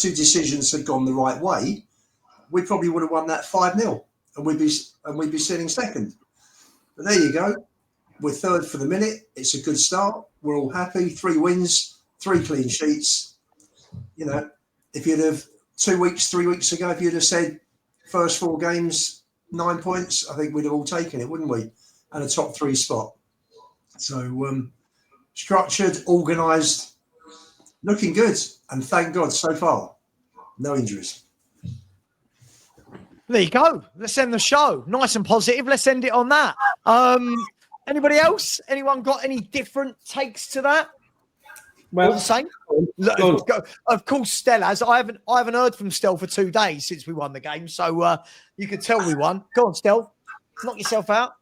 two decisions had gone the right way, we probably would have won that 5-0 and we'd be sitting second. But there you go. We're third for the minute. It's a good start. We're all happy. 3 wins, 3 clean sheets. You know, if you'd have 3 weeks ago, if you'd have said first 4 games, 9 points, I think we'd have all taken it, wouldn't we? And a top 3 spot. So structured, organised, looking good. And thank God so far, no injuries. There you go. Let's end the show. Nice and positive. Let's end it on that. Anybody else? Anyone got any different takes to that? Well, all the same. Of course, Stell has. I haven't heard from Stell for 2 days since we won the game, so you could tell we won. Go on, Stell. Knock yourself out.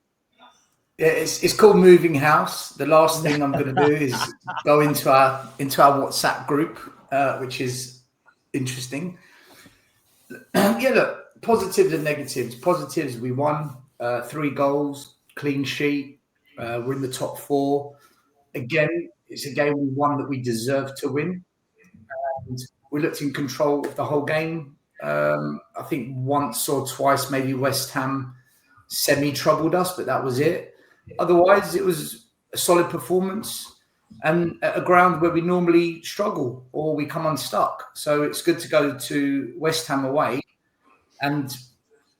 Yeah, it's called moving house. The last thing I'm going to do is go into our WhatsApp group, which is interesting. Yeah, look, positives and negatives. Positives, we won 3 goals, clean sheet. We're in the top 4. Again, it's a game we won that we deserved to win. And we looked in control of the whole game. I think once or twice, maybe West Ham semi-troubled us, but that was it. Otherwise, it was a solid performance and at a ground where we normally struggle or we come unstuck. So it's good to go to West Ham away and,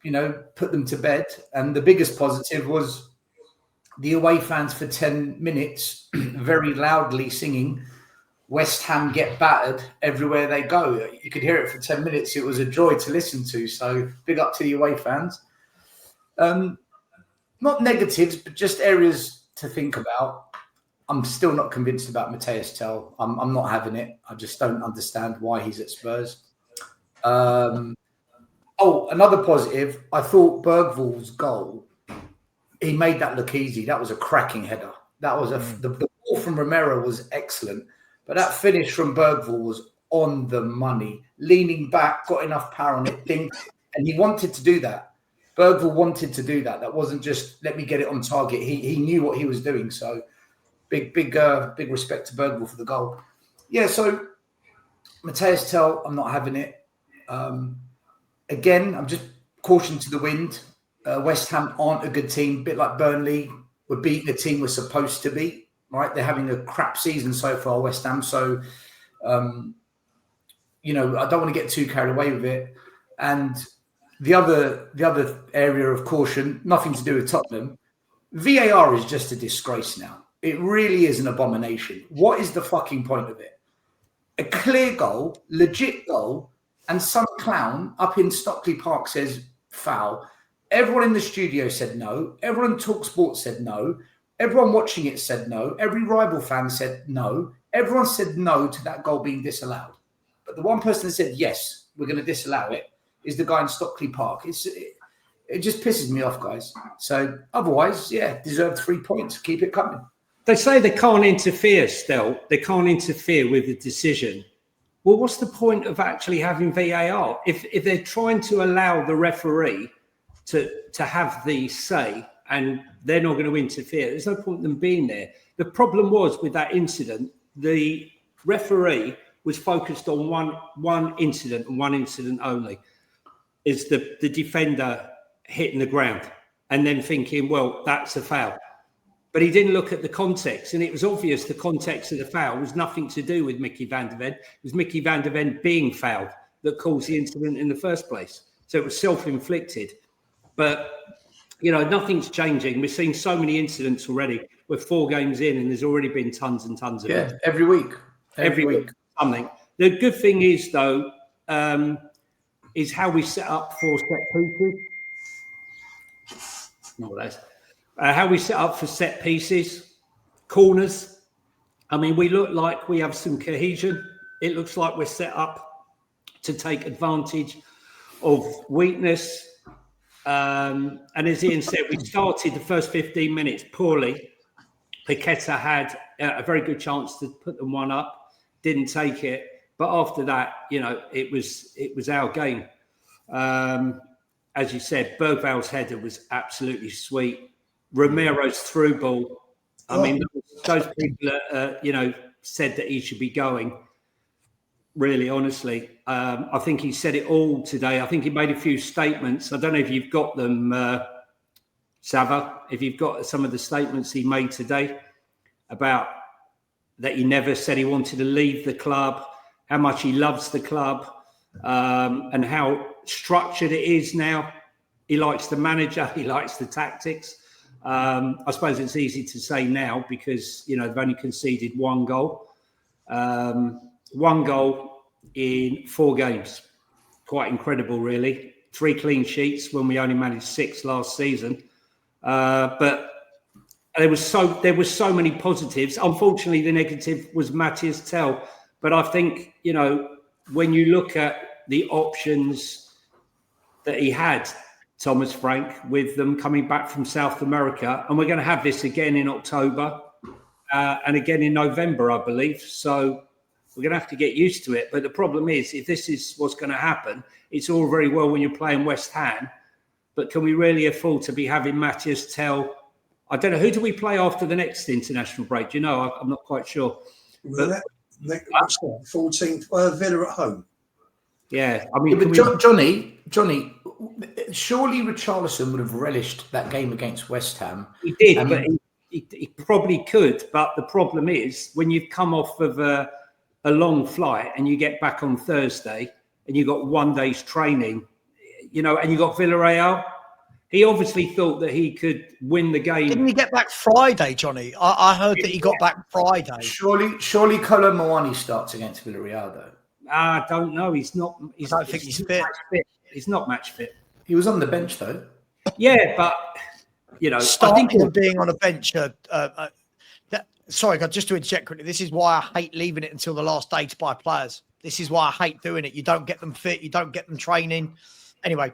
you know, put them to bed. And the biggest positive was the away fans for 10 minutes very loudly singing West Ham get battered everywhere they go. You could hear it for 10 minutes. It was a joy to listen to. So big up to the away fans. Not negatives, but just areas to think about. I'm still not convinced about Matthias Tell. I'm not having it. I just don't understand why he's at Spurs. Another positive. I thought Bergvall's goal, he made that look easy. That was a cracking header. That was the ball from Romero was excellent, but that finish from Bergvall was on the money. Leaning back, got enough power on it, and he wanted to do that. Bergvall wanted to do that. That wasn't just let me get it on target. He knew what he was doing. So big respect to Bergvall for the goal. Yeah. So Matthias Tell, I'm not having it. Again, I'm just caution to the wind. West Ham aren't a good team, a bit like Burnley. We're beating the team we're supposed to beat, right? They're having a crap season so far, West Ham. So, you know, I don't want to get too carried away with it. And the other area of caution, nothing to do with Tottenham. VAR is just a disgrace now. It really is an abomination. What is the fucking point of it? A clear goal, legit goal, and some clown up in Stockley Park says foul. Everyone in the studio said no. Everyone in TalkSport said no. Everyone watching it said no. Every rival fan said no. Everyone said no to that goal being disallowed. But the one person that said, yes, we're going to disallow it, is the guy in Stockley Park. It just pisses me off, guys. So otherwise, yeah, deserved 3 points. Keep it coming. They say they can't interfere still. They can't interfere with the decision. Well, what's the point of actually having VAR? If they're trying to allow the referee to have the say and they're not going to interfere, there's no point in them being there. The problem was with that incident, the referee was focused on one incident and one incident only, is the defender hitting the ground and then thinking, well, that's a foul. But he didn't look at the context, and it was obvious the context of the foul was nothing to do with Mickey van de Ven. It was Mickey van de Ven being fouled that caused the incident in the first place. So it was self-inflicted. But, you know, nothing's changing. We've seen so many incidents already. We're 4 games in and there's already been tons and tons of it. Every week. Every week. Something. The good thing is, though, is how we set up for set pieces. No, that's how we set up for set pieces, corners. I mean, we look like we have some cohesion. It looks like we're set up to take advantage of weakness. And as Ian said, we started the first 15 minutes poorly. Paqueta had a very good chance to put them 1 up, didn't take it. But after that, you know, it was our game. As you said, Bergvall's header was absolutely sweet. Romero's through ball. I mean, those people that, you know, said that he should be going. really, honestly. I think he said it all today. I think he made a few statements. I don't know if you've got them, Sava, if you've got some of the statements he made today about that he never said he wanted to leave the club, how much he loves the club, and how structured it is now. He likes the manager, he likes the tactics. I suppose it's easy to say now because, you know, they've only conceded one goal. One goal in 4 games. Quite incredible, really. 3 clean sheets when we only managed 6 last season. But there was so many positives. Unfortunately, the negative was Matthias Tell. But I think, you know, when you look at the options that he had, Thomas Frank, with them coming back from South America, and we're going to have this again in October and again in November, I believe. So we're going to have to get used to it. But the problem is, if this is what's going to happen, it's all very well when you're playing West Ham, but can we really afford to be having Matthias Tell? I don't know. Who do we play after the next international break? Do you know? I'm not quite sure. But, 14th, Villa at home. Yeah, I mean, but Johnny, surely Richarlison would have relished that game against West Ham. He did, but he probably could. But the problem is, when you've come off of a long flight and you get back on Thursday and you got 1 day's training, you know, and you got Villarreal, he obviously thought that he could win the game. Didn't he get back Friday, Johnny? I heard that he got back Friday. Surely Kolo Muani starts against Villarreal, though. I don't know. He's not. I don't think he's fit. He's not match fit. He was on the bench, though. Yeah, but, you know, starting and being on a bench. Sorry, just to interject quickly. This is why I hate leaving it until the last day to buy players. This is why I hate doing it. You don't get them fit. You don't get them training. Anyway,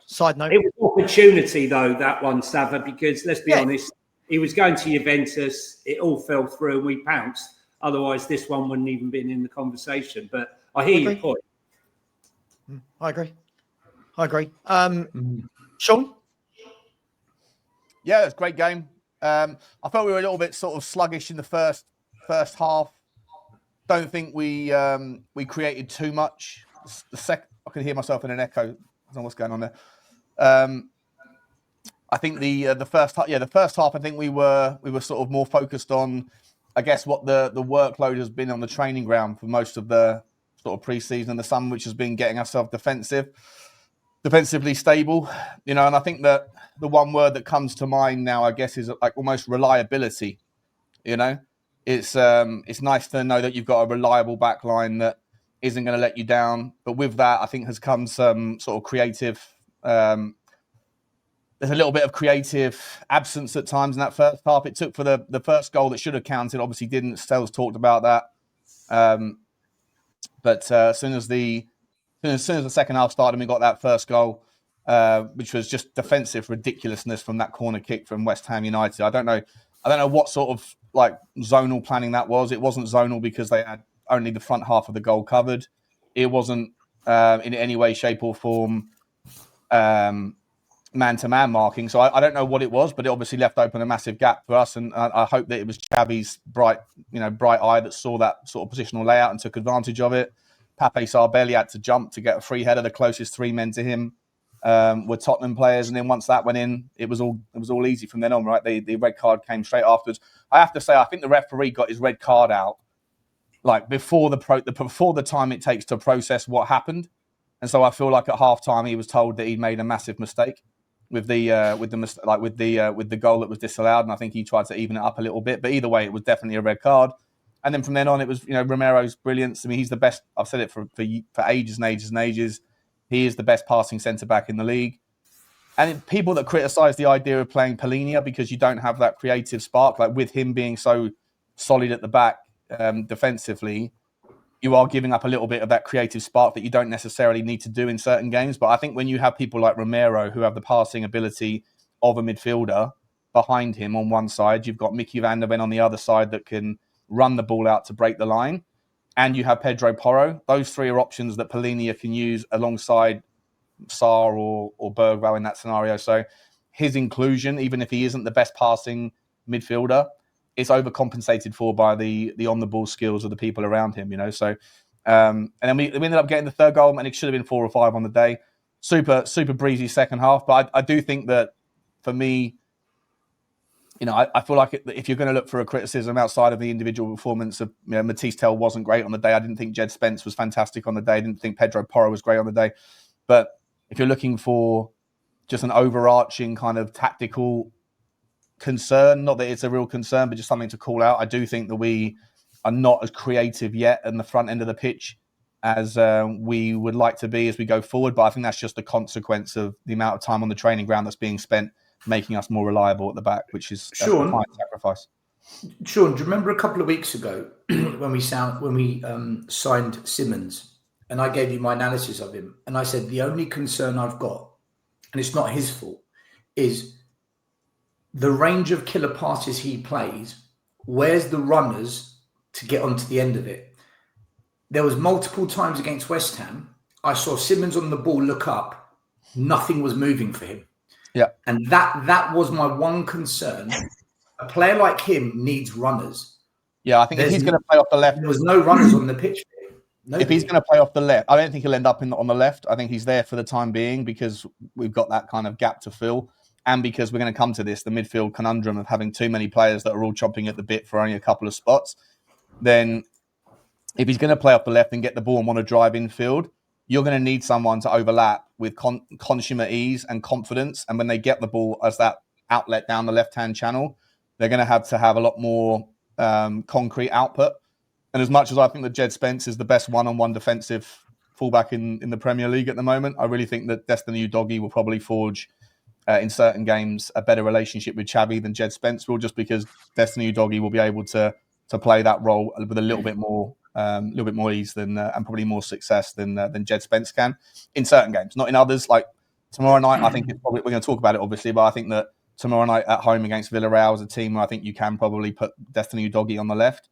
side note. It was an opportunity, though, that one, Sava, because let's be honest, he was going to Juventus. It all fell through and we pounced. Otherwise, this one wouldn't even been in the conversation. But I hear your point. I agree. Sean? Yeah, it's a great game. I felt we were a little bit sort of sluggish in the first half. Don't think we created too much. I can hear myself in an echo. I don't know what's going on there. I think the first half, I think we were sort of more focused on, I guess, what the workload has been on the training ground for most of the sort of pre-season and the summer, which has been getting ourselves defensively stable, you know. And I think that the one word that comes to mind now, I guess, is like almost reliability. You know, it's nice to know that you've got a reliable back line that isn't going to let you down. But with that, I think has come some sort of creative. There's a little bit of creative absence at times in that first half. It took for the first goal that should have counted, obviously didn't. Stell's talked about that. But as soon as the second half started and we got that first goal, which was just defensive ridiculousness from that corner kick from West Ham United. I don't know what sort of like zonal planning that was. It wasn't zonal because they had only the front half of the goal covered. It wasn't in any way, shape or form man-to-man marking. So I don't know what it was, but it obviously left open a massive gap for us. And I hope that it was Xavi's bright eye that saw that sort of positional layout and took advantage of it. Pape Sarbelli had to jump to get a free header. The closest 3 men to him were Tottenham players. And then once that went in, it was all easy from then on, right? The red card came straight afterwards. I have to say, I think the referee got his red card out like before the time it takes to process what happened. And so I feel like at halftime he was told that he'd made a massive mistake with the goal that was disallowed, and I think he tried to even it up a little bit. But either way, it was definitely a red card. And then from then on, it was Romero's brilliance. I mean, he's the best. I've said it for ages and ages and ages. He is the best passing centre back in the league. And people that criticise the idea of playing Polinia because you don't have that creative spark, like with him being so solid at the back defensively, you are giving up a little bit of that creative spark that you don't necessarily need to do in certain games. But I think when you have people like Romero who have the passing ability of a midfielder behind him on one side, you've got Mickey van der Ven on the other side that can run the ball out to break the line, and you have Pedro Porro. Those 3 are options that Polinia can use alongside Sarr or Bergwall in that scenario. So his inclusion, even if he isn't the best passing midfielder, it's overcompensated for by the on-the-ball skills of the people around him, So And then we ended up getting the third goal, and it should have been 4 or 5 on the day. Super breezy second half. But I do think that for me, I feel like if you're going to look for a criticism outside of the individual performance of Matisse Tell wasn't great on the day. I didn't think Jed Spence was fantastic on the day. I didn't think Pedro Porro was great on the day. But if you're looking for just an overarching kind of tactical concern, not that it's a real concern, but just something to call out, I do think that we are not as creative yet in the front end of the pitch as we would like to be as we go forward. But I think that's just a consequence of the amount of time on the training ground that's being spent making us more reliable at the back, which is a fine sacrifice. Sean, do you remember a couple of weeks ago when we signed Simmons, and I gave you my analysis of him, and I said the only concern I've got, and it's not his fault, is the range of killer passes he plays. Where's the runners to get onto the end of it? There was multiple times against West Ham, I saw Simmons on the ball look up, nothing was moving for him. Yeah, and that was my one concern. A player like him needs runners. Yeah, I think if he's going to play off the left, there was no runners on the pitch. If he's going to play off the left, I don't think he'll end up on the left. I think he's there for the time being because we've got that kind of gap to fill, and because we're going to come to this, the midfield conundrum of having too many players that are all chomping at the bit for only a couple of spots. Then, if he's going to play off the left and get the ball and want to drive infield, you're going to need someone to overlap with consummate ease and confidence. And when they get the ball as that outlet down the left-hand channel, they're going to have a lot more concrete output. And as much as I think that Jed Spence is the best one-on-one defensive fullback in the Premier League at the moment, I really think that Destiny Udogie will probably forge, in certain games, a better relationship with Xavi than Jed Spence will, just because Destiny Udogie will be able to play that role with a little bit more ease than and probably more success than Jed Spence can in certain games, not in others. Like tomorrow night, I think we're going to talk about it obviously, but I think that tomorrow night at home against Villarreal is a team where I think you can probably put Destiny Udogie on the left,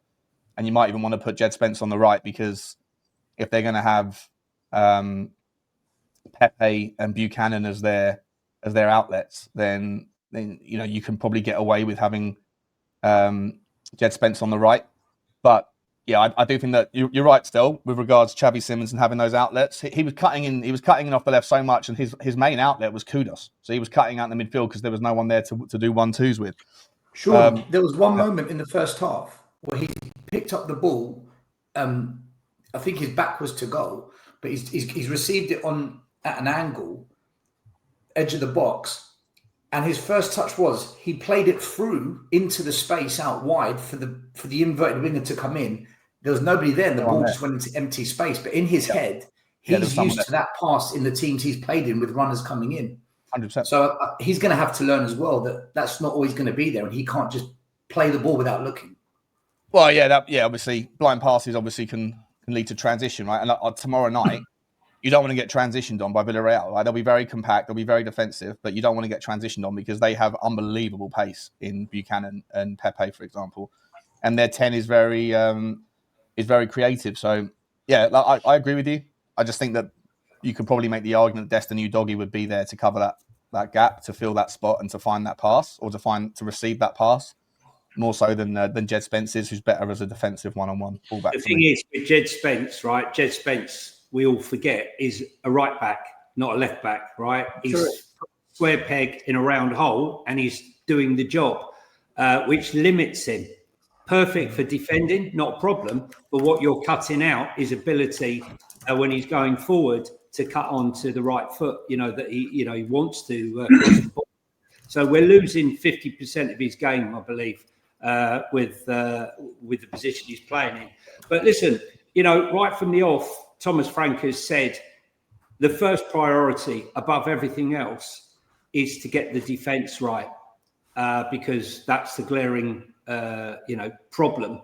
and you might even want to put Jed Spence on the right, because if they're going to have Pepe and Buchanan as their outlets, then you can probably get away with having Jed Spence on the right. But yeah, I do think that you're right still with regards to Xavi Simmons and having those outlets. He was cutting in off the left so much, and his main outlet was Kudus. So he was cutting out in the midfield because there was no one there to do 1-2s with. Sure. There was one moment in the first half where he picked up the ball. I think his back was to goal, but he's received it at an angle, edge of the box. And his first touch was he played it through into the space out wide for the inverted winger to come in. There was nobody there, and the ball just went into empty space. But in his head, he's used to that pass in the teams he's played in with runners coming in. 100%. So he's going to have to learn as well that that's not always going to be there, and he can't just play the ball without looking. Well, obviously, blind passes obviously can lead to transition, right? And tomorrow night, you don't want to get transitioned on by Villarreal. Right? They'll be very compact, they'll be very defensive, but you don't want to get transitioned on because they have unbelievable pace in Buchanan and Pepe, for example, and their 10 is very creative. So yeah, I agree with you. I just think that you could probably make the argument that Destiny Udogie would be there to cover that gap, to fill that spot, and to find that pass, or to receive that pass, more so than Jed Spence is, who's better as a defensive one-on-one fullback. The thing is with Jed Spence, right? Jed Spence, we all forget, is a right back, not a left back, right? He's a square peg in a round hole, and he's doing the job, which limits him. Perfect for defending, not a problem. But what you're cutting out is ability when he's going forward to cut onto the right foot. That he wants to cross the ball. So we're losing 50% of his game, I believe, with the position he's playing in. But listen, right from the off, Thomas Frank has said the first priority above everything else is to get the defence right, because that's the glaring, problem.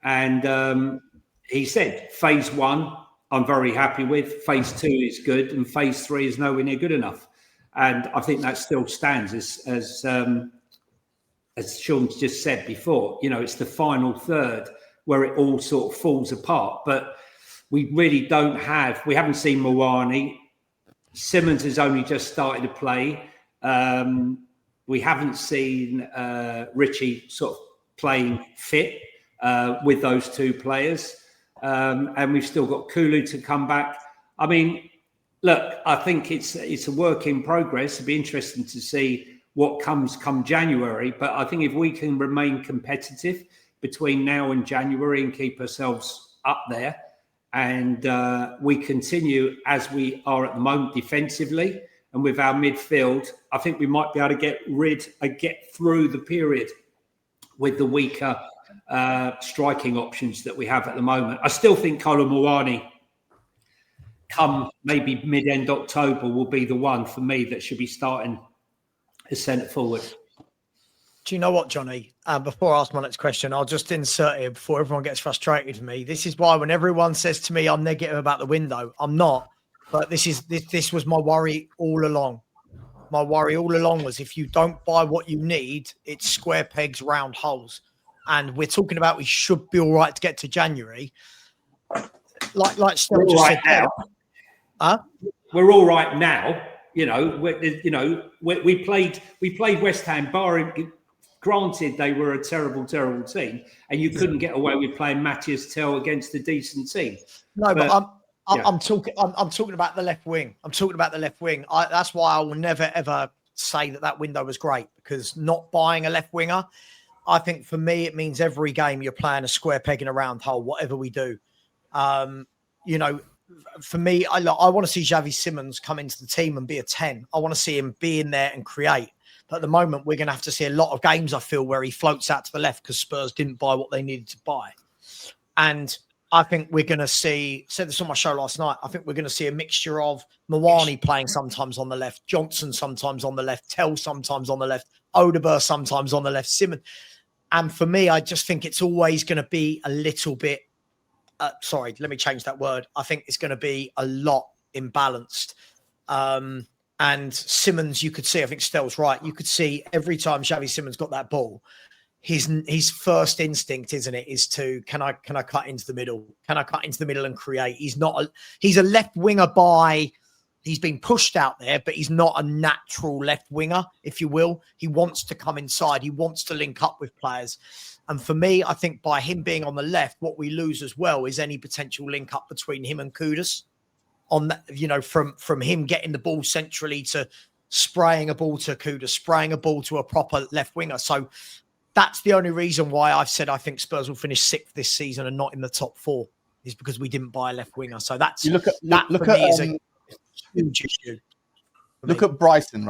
And he said, phase 1, I'm very happy with. Phase 2 is good, and phase 3 is nowhere near good enough. And I think that still stands as Sean's just said before. It's the final third where it all sort of falls apart. But we really we haven't seen Mawani. Simmons has only just started to play. We haven't seen Richie sort of playing fit with those two players. and we've still got Kulu to come back. I mean, look, I think it's a work in progress. It'll be interesting to see what comes come January. But I think if we can remain competitive between now and January and keep ourselves up there, and we continue as we are at the moment defensively and with our midfield, I think we might be able to get through the period with the weaker striking options that we have at the moment. I still think Kolo Muani, come maybe mid-end October, will be the one for me that should be starting as centre forward. Do you know what, Johnny? Before I ask my next question, I'll just insert here before everyone gets frustrated with me. This is why when everyone says to me I'm negative about the window, I'm not. But this was my worry all along. My worry all along was if you don't buy what you need, it's square pegs, round holes. And we're talking about we should be all right to get to January. Like Stella just said now. We're all right now. We played West Ham, barring. Granted, they were a terrible, terrible team, and you couldn't get away with playing Matthias Tell against a decent team. No, but I'm talking about the left wing. I'm talking about the left wing. That's why I will never ever say that window was great, because not buying a left winger, I think for me it means every game you're playing a square peg in a round hole. Whatever we do, for me, I want to see Xavi Simons come into the team and be a 10. I want to see him be in there and create. But at the moment, we're going to have to see a lot of games, I feel, where he floats out to the left because Spurs didn't buy what they needed to buy. And I think we're going to see, said this on my show last night, I think we're going to see a mixture of Mawani playing sometimes on the left, Johnson sometimes on the left, Tell sometimes on the left, Odegaard sometimes on the left, Simon. And for me, I just think it's always going to be a little bit, sorry, let me change that word. I think it's going to be a lot imbalanced. And Simons, you could see, I think Stell's right. You could see every time Xavi Simons got that ball, his first instinct, isn't it, is to, can I cut into the middle? Can I cut into the middle and create? He's a left winger he's been pushed out there, but he's not a natural left winger, if you will. He wants to come inside. He wants to link up with players. And for me, I think by him being on the left, what we lose as well is any potential link up between him and Kudus. On that, from him getting the ball centrally to spraying a ball to Kudus, spraying a ball to a proper left winger. So that's the only reason why I've said I think Spurs will finish 6th this season and not in the top 4, is because we didn't buy a left winger. So that's is a huge issue. Look at Bryson, right?